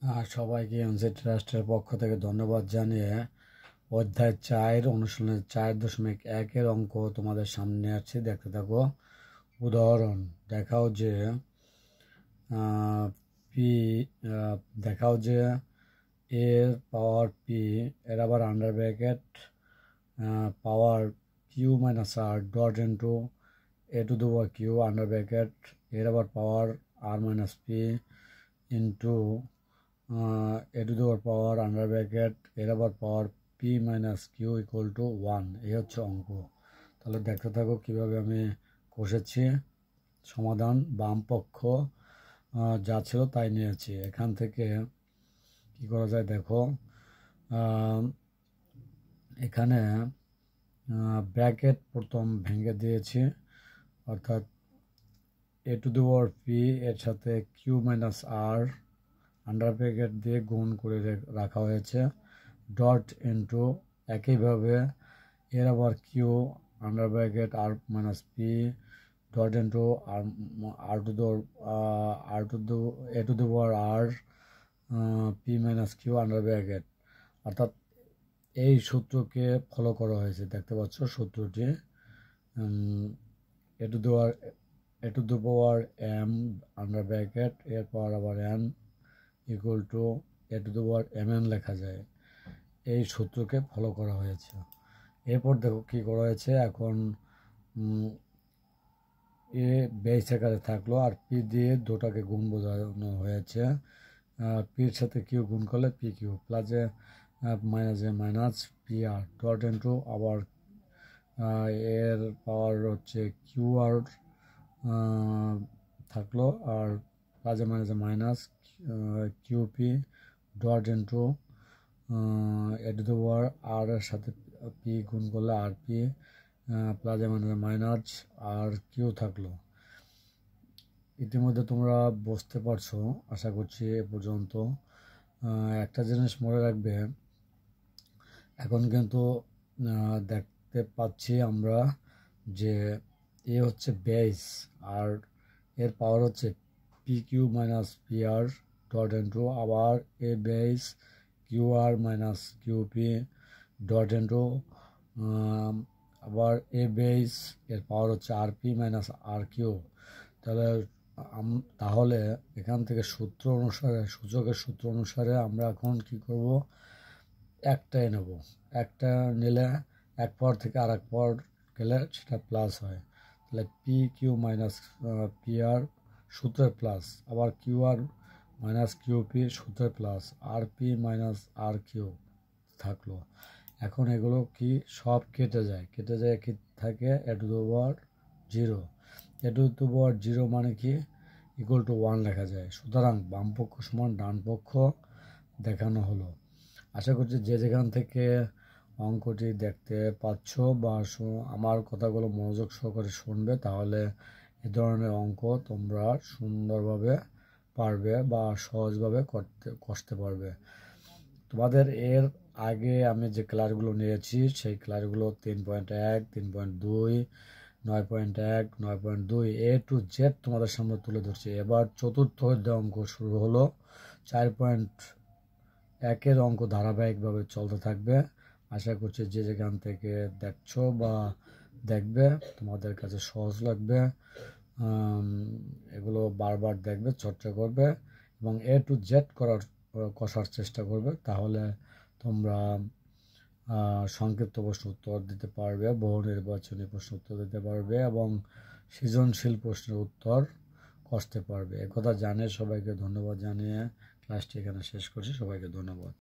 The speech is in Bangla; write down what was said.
সবাইকে এনসি ট্রাস্টের পক্ষ থেকে ধন্যবাদ জানিয়ে অধ্যায় 4 অনুশীলনের 4.1-এর অঙ্ক তোমাদের সামনে আছে, দেখতে থাকো। উদাহরণ দেখাও যে পি দেখাও যে এর পাওয়ার পি এর আবার under bracket power Q minus R dot into A to the power Q under bracket এর আবার power R minus P into A to the power under bracket এর আবার power P minus Q equal to 1। এই হচ্ছে অঙ্ক। তাহলে দেখতে থাকো কীভাবে আমি কষেছি। সমাধান বাম পক্ষ যা ছিল তাই নিয়েছি। এখান থেকে কি করা যায় দেখো, এখানে ব্র্যাকেট প্রথম ভেঙে দিয়েছি, অর্থাৎ এ টু দি পাওয়ার পি এর সাথে কিউ মাইনাস আর আন্ডার ব্র্যাকেট দিয়ে গুণ করে রাখা হয়েছে, ডট ইন্টু একইভাবে এর আবার Q under bracket R minus P dot into R to the A to the power R P minus Q under bracket. অর্থাৎ এই সূত্রকে ফলো করা হয়েছে, দেখতে পাচ্ছ সূত্রটি A to the power M under bracket এর পাওয়ার আবার N equal to A to the power M N লেখা যায়। এই সূত্রকে ফলো করা হয়েছে। এরপর দেখো কি করা হয়েছে, এখন এ বেস আকারে থাকলো আর পি দিয়ে দুটাকে গুণ বোঝানো হয়েছে। পির সাথে কিউ গুণ করলে পি কিউ প্লাসে minus A minus P R dot into আবার এর পাওয়ার হচ্ছে কিউ আর থাকলো আর প্লাসে মাইনাসে minus Q P dot into A to the power R এর সাথে পি গুণ করলে আর পি প্লাসে মাইনাসে মাইনাস আর কিউ থাকলো। ইতিমধ্যে তোমরা বুঝতে পারছো আশা করছি এ পর্যন্ত। একটা জিনিস মনে রাখবে, এখন কিন্তু দেখতে পাচ্ছি আমরা যে এ হচ্ছে বেস আর এর পাওয়ার হচ্ছে P Q minus P R dot into আবার A base Q R minus Q P dot into আবার এ বেস এর পাওয়ার হচ্ছে R P minus R Q. তাহলে এখান থেকে সূত্র অনুসারে, সূচকের সূত্র অনুসারে আমরা এখন কি করব, একটাই নেব। একটা নিলে এক পাওয়ার থেকে আর এক পাওয়ার গেলে সেটা প্লাস হয়। তাহলে পি কিউ মাইনাস পি আর সূত্রের প্লাস, আবার Q R minus Q P সূত্রের প্লাস, আর পি মাইনাস আর কিউ থাকলো। এখন এগুলো কি সব কেটে যায় কি থাকে এ to the power 0। A to the পাওয়ার 0 মানে কি ইকুয়াল টু 1 লেখা যায়। সুতরাং বাম পক্ষ সমান ডান পক্ষ দেখানো হলো। আশা করছি যে যেখান থেকে অঙ্কটি দেখতে পাচ্ছ বা আমার কথাগুলো মনোযোগ সহকারে শুনবে, তাহলে এ ধরনের অঙ্ক তোমরা সুন্দরভাবে পারবে বা সহজভাবে কষতে পারবে। তোমাদের এর আগে আমি যে ক্লাসগুলো নিয়েছি সেই ক্লাসগুলো 3.1, 3.2, 9.1, 9.2 এ টু জেড তোমাদের সামনে তুলে ধরছি। এবার চতুর্থ অধ্যায় অঙ্ক শুরু হলো। 4.1-এর অঙ্ক ধারাবাহিকভাবে চলতে থাকবে। আশা করছি যে যেখান থেকে দেখছো বা দেখবে তোমাদের কাছে সহজ লাগবে। এগুলো বারবার দেখবে, চর্চা করবে এবং এ টু জেড কষার চেষ্টা করবে। তাহলে তোমরা সংক্ষিপ্ত প্রশ্ন উত্তর দিতে পারবে, বহু নির্বাচনী প্রশ্ন উত্তর দিতে পারবে এবং সৃজনশীল প্রশ্নের উত্তর কষতে পারবে। একথা জানিয়ে সবাইকে ধন্যবাদ জানিয়ে ক্লাসটি এখানে শেষ করছি। সবাইকে ধন্যবাদ।